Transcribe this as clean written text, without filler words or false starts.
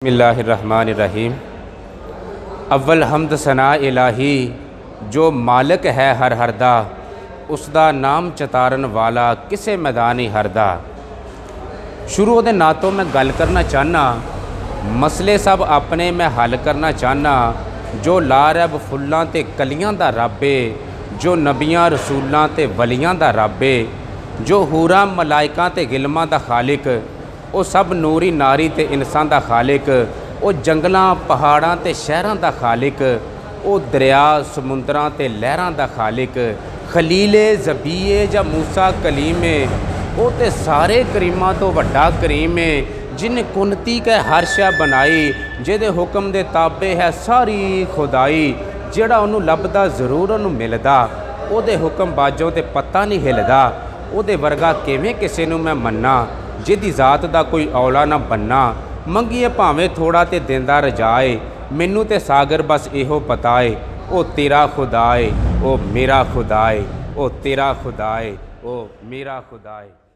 बिस्मिल्लाहिर्रहमानिर्रहीम। अव्वल हमद सना इलाही जो मालिक है हर हरदा, उसदा नाम चतारन वाला किसे मैदानी हरदा। शुरू दे ना तो मैं गल करना चाहना, मसले सब अपने मैं हल करना चाहना। जो लारब फुल्लां ते कलियां दा रब्बे, जो नबियां रसूलां ते वलियां दा रब्बे, जो हूरां मलाइकां ते गिलमां दा खालिक, वो सब नूरी नारी ते इंसान दा खालिक, वो जंगलां पहाड़ां ते शहरां दा खालिक, वो दरिया समुंदरां ते लहरां दा खालिक, खलीले ज़बीए जा मूसा कलीमे, वो ते सारे करीमां तो वड्डा करीम है। जिन कुनती के हर शै बनाई, जिहदे हुक्म दे ताबे है सारी खुदाई। जिहड़ा उन्हूं लभदा जरूर उन्हूं मिलदा, ओहदे हुक्म बाजों ते पत्ता नहीं हिलदा। ओहदे वर्गा किवें किसे नूं मैं मन्ना, जिहदी ज़ात दा कोई औला ना बनना। मंगीए भावें थोड़ा ते दिंदा रजाए, मैनू ते सागर बस इहो पता है। ओ तेरा खुदा है, ओ मेरा खुदा है, ओ तेरा खुदा है, ओ मेरा खुदा है।